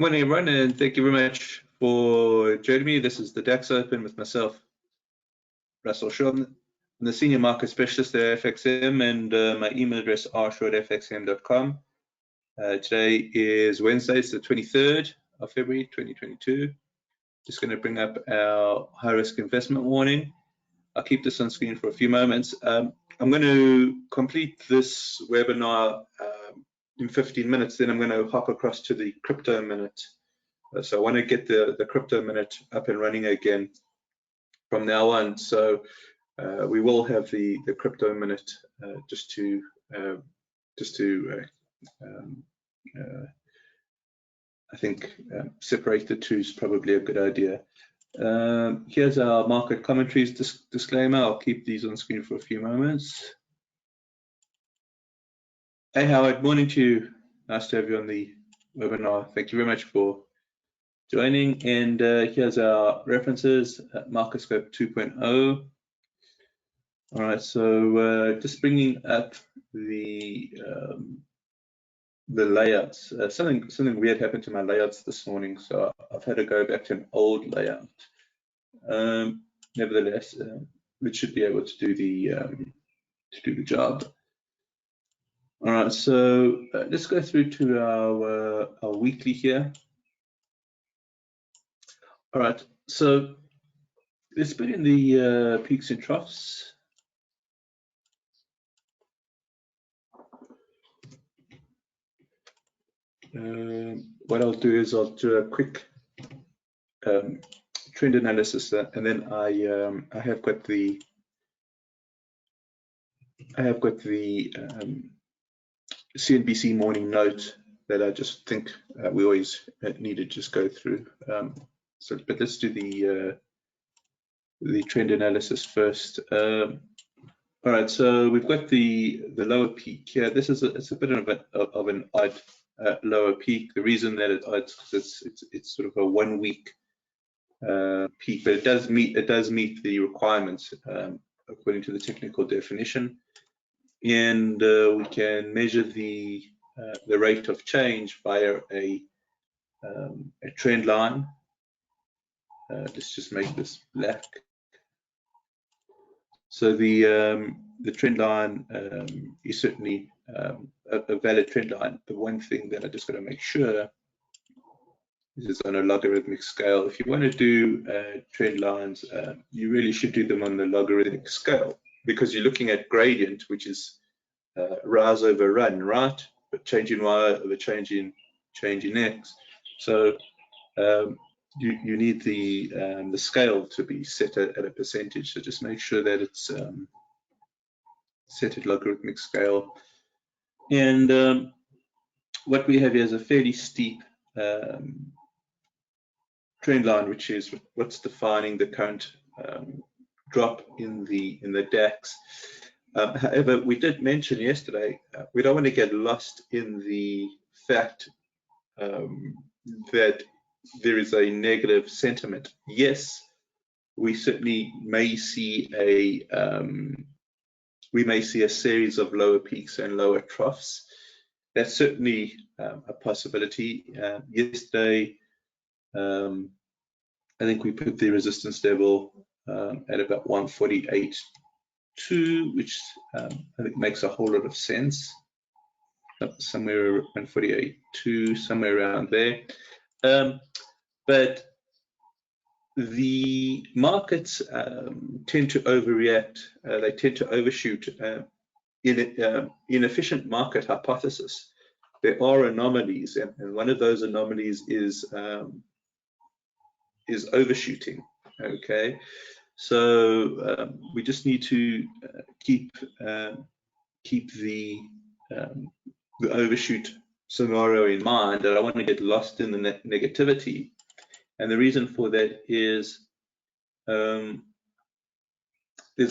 Morning, everyone, and thank you very much for joining me. This is the DAX Open with myself, Russell Shaw. I'm the Senior Market Specialist at FXCM, and my email address is rshaw@fxcm.com. Today is Wednesday, it's the 23rd of February 2022. Just going to bring up our high-risk investment warning. I'll keep this on screen for a few moments. I'm going to complete this webinar in 15 minutes, then I'm going to hop across to the crypto minute. So I want to get the crypto minute up and running again from now on. So we will have the crypto minute just to I think separate the two is probably a good idea. Here's our market commentaries disclaimer. I'll keep these on screen for a few moments. Hey Howard, morning to you. Nice to have you on the webinar. Thank you very much for joining. And here's our references at MarketScope 2.0. All right, so just bringing up the layouts. Something weird happened to my layouts this morning, so I've had to go back to an old layout. Nevertheless, it should be able to do the job. All right, so let's go through to our weekly here. All right, so let's put in the peaks and troughs. What I'll do is I'll do a quick trend analysis, and then I have got the CNBC morning note that I just think we always need to just go through. But let's do the trend analysis first. All right, so we've got the lower peak here. This is it's a bit of an odd lower peak. The reason that it's odd is because it's sort of a 1 week peak, but it does meet the requirements according to the technical definition. And we can measure the rate of change via a trend line. Let's just make this black. So the trend line is certainly a valid trend line. The one thing that I just got to make sure is on a logarithmic scale. If you want to do trend lines, you really should do them on the logarithmic scale, because you're looking at gradient, which is rise over run, right? But change in y over change in x. So you need the scale to be set at a percentage. So just make sure that it's set at logarithmic scale. And what we have here is a fairly steep trend line, which is what's defining the current drop in the DAX. However, we did mention yesterday we don't want to get lost in the fact that there is a negative sentiment. Yes, we certainly may see a series of lower peaks and lower troughs. That's certainly a possibility. Yesterday, I think we put the resistance level at about 148.2, which I think makes a whole lot of sense. Somewhere 148.2, somewhere around there. But the markets tend to overreact. They tend to overshoot. In efficient market hypothesis, there are anomalies, and one of those anomalies is overshooting. Okay, so we just need to keep the overshoot scenario in mind. I don't want to get lost in the negativity, and the reason for that is there's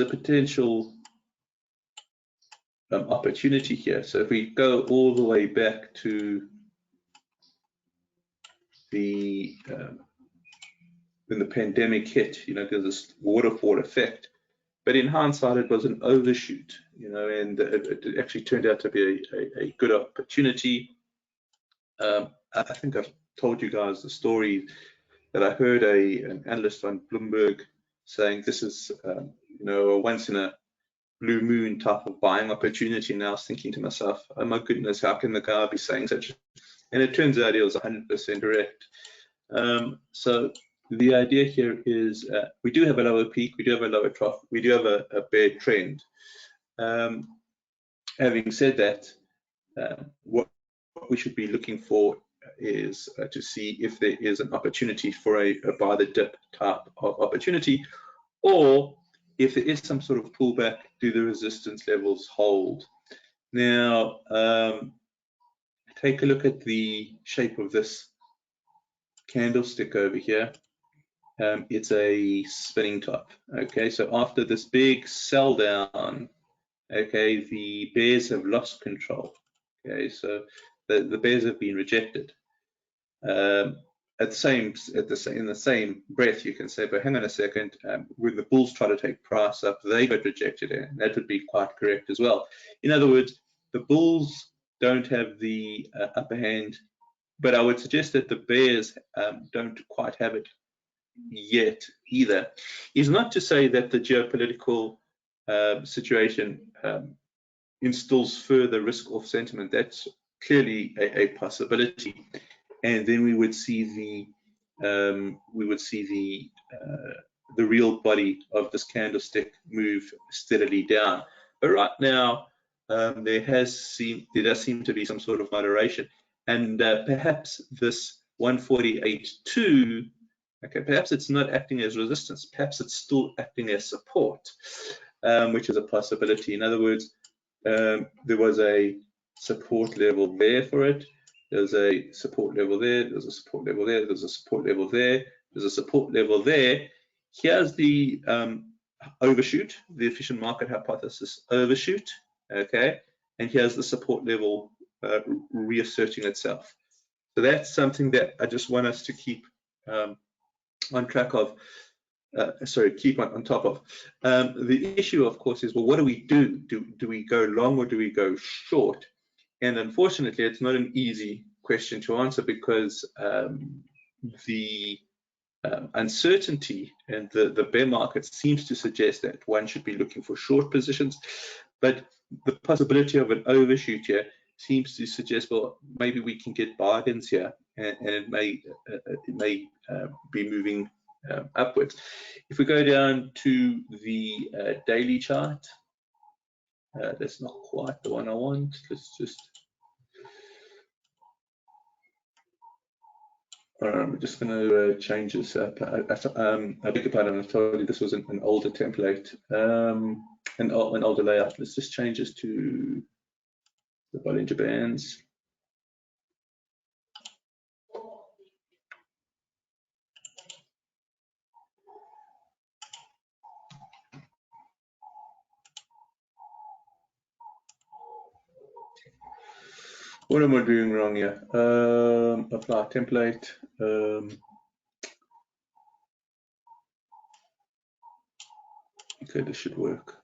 a potential opportunity here. So if we go all the way back to when the pandemic hit, there's this waterfall effect, but in hindsight it was an overshoot, and it actually turned out to be a good opportunity. I think I've told you guys the story that I heard an analyst on Bloomberg saying this is you know, a once in a blue moon type of buying opportunity. And I was thinking to myself, oh my goodness, how can the guy be saying such? And it turns out he was 100% correct. So the idea here is we do have a lower peak, we do have a lower trough, we do have a bear trend. Having said that, what we should be looking for is to see if there is an opportunity for a buy the dip type of opportunity, or if there is some sort of pullback, do the resistance levels hold? Now, take a look at the shape of this candlestick over here. It's a spinning top. Okay, so after this big sell down, okay, the bears have lost control. Okay, so the bears have been rejected. In the same breath, you can say, but hang on a second, when the bulls try to take price up, they got rejected, and that would be quite correct as well. In other words, the bulls don't have the upper hand, but I would suggest that the bears don't quite have it yet either. Is not to say that the geopolitical situation instills further risk off sentiment. That's clearly a possibility. And then we would see the real body of this candlestick move steadily down. But right now, there does seem to be some sort of moderation, and perhaps this 148.2, okay, perhaps it's not acting as resistance. Perhaps it's still acting as support, which is a possibility. In other words, there was a support level there for it. There's a support level there, there's a support level there, there's a support level there, there's a support level there. Here's the overshoot, the efficient market hypothesis overshoot, okay? And here's the support level reasserting itself. So that's something that I just want us to keep on track of, keep on top of. The issue, of course, is, well, what do we do? Do we go long or do we go short? And unfortunately, it's not an easy question to answer, because the uncertainty and the bear market seems to suggest that one should be looking for short positions, but the possibility of an overshoot here seems to suggest, well, maybe we can get bargains here, and it may be moving upwards. If we go down to the daily chart, that's not quite the one I want. Let's just, I'm just going to change this up. I beg your pardon, I told you this was an older template, an older layout. Let's just change this to the Bollinger Bands. What am I doing wrong here? Apply template. Okay, this should work.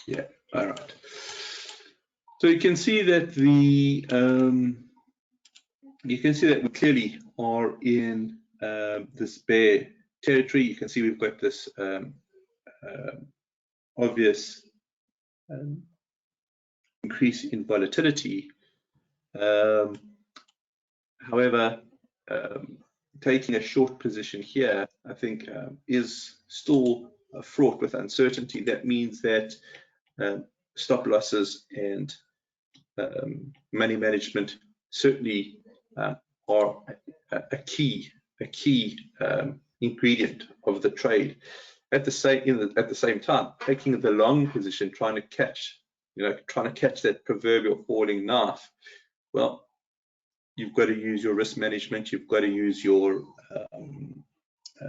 Yeah, all right. So you can see that we clearly are in this bear territory. You can see we've got this obvious increase in volatility. However, taking a short position here, I think, is still fraught with uncertainty. That means that stop losses and money management certainly are a key ingredient of the trade. At the same time, taking the long position, trying to catch that proverbial falling knife, well, you've got to use your risk management. You've got to use your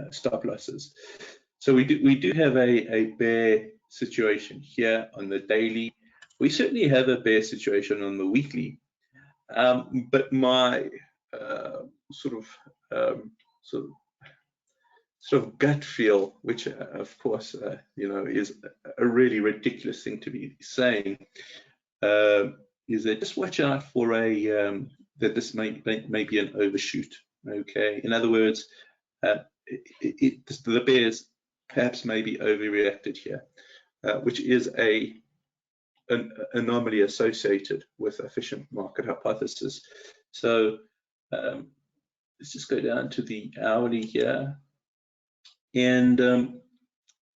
stop losses. So we do have a bear situation here on the daily. We certainly have a bear situation on the weekly, but my sort of gut feel, which of course is a really ridiculous thing to be saying, is that just watch out for a that this may be an overshoot. Okay, in other words, the bears perhaps maybe overreacted here, which is an anomaly associated with efficient market hypothesis. So let's just go down to the hourly here, and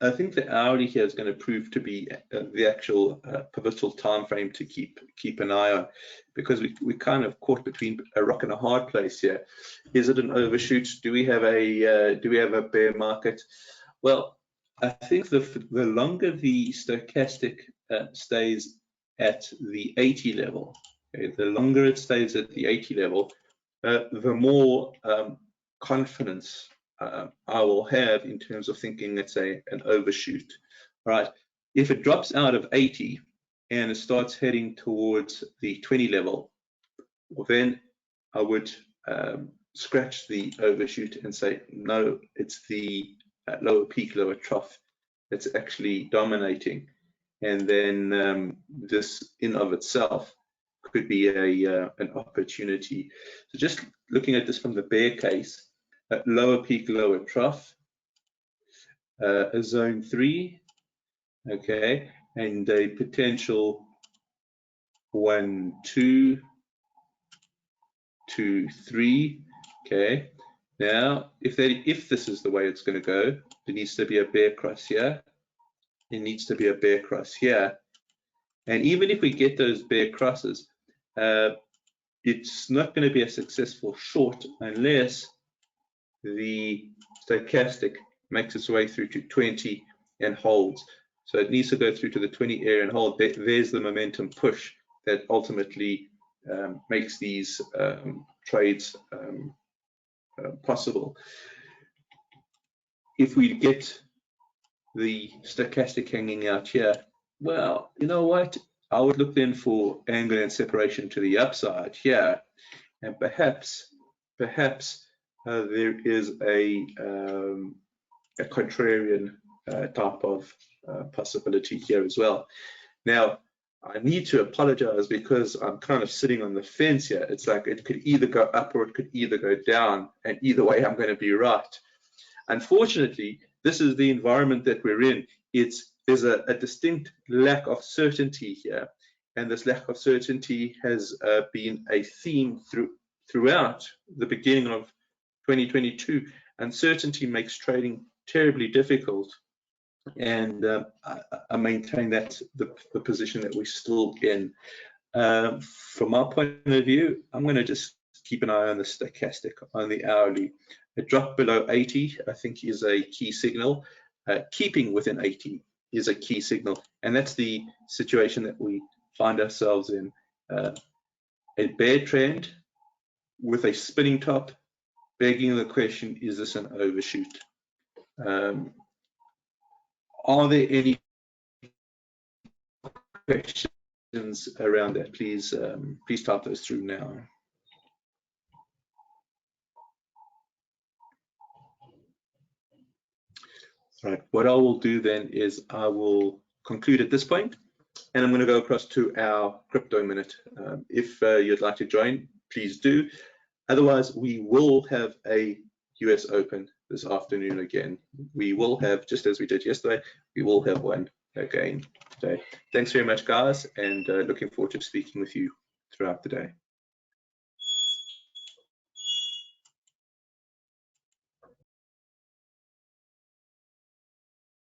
I think the hourly here is going to prove to be the actual pivotal time frame to keep an eye on, because we kind of caught between a rock and a hard place here. Is it an overshoot? Do we have a bear market? Well, I think the longer the stochastic stays at the 80 level, okay, the longer it stays at the 80 level, the more confidence I will have in terms of thinking it's an overshoot. Right? If it drops out of 80 and it starts heading towards the 20 level, well, then I would scratch the overshoot and say, no, it's the lower peak, lower trough that's actually dominating. And then this in of itself could be an opportunity. So just looking at this from the bear case, lower peak, lower trough, a zone 3, okay, and a potential 1, 2, 2, 3, okay. Now, if this is the way it's going to go, there needs to be a bear cross here. There needs to be a bear cross here, and even if we get those bear crosses, it's not going to be a successful short unless the stochastic makes its way through to 20 and holds. So it needs to go through to the 20 area and hold. There's the momentum push that ultimately makes these trades possible. If we get the stochastic hanging out here, well, you know what? I would look then for angle and separation to the upside here, and perhaps there is a contrarian type of possibility here as well. Now, I need to apologize because I'm kind of sitting on the fence here. It's like it could either go up or it could either go down, and either way I'm going to be right. Unfortunately, this is the environment that we're in. There's a distinct lack of certainty here, and this lack of certainty has been a theme throughout the beginning of 2022. Uncertainty makes trading terribly difficult, and I maintain that the position that we're still in. From my point of view, I'm going to just keep an eye on the stochastic, on the hourly. A drop below 80, I think, is a key signal. Keeping within 80 is a key signal, and that's the situation that we find ourselves in. A bear trend with a spinning top, begging the question, is this an overshoot? Are there any questions around that? Please type those through now. Right, what I will do then is I will conclude at this point, and I'm going to go across to our crypto minute. If you'd like to join, please do. Otherwise, we will have a US Open this afternoon again. We will have, just as we did yesterday, we will have one again today. Thanks very much, guys, and looking forward to speaking with you throughout the day.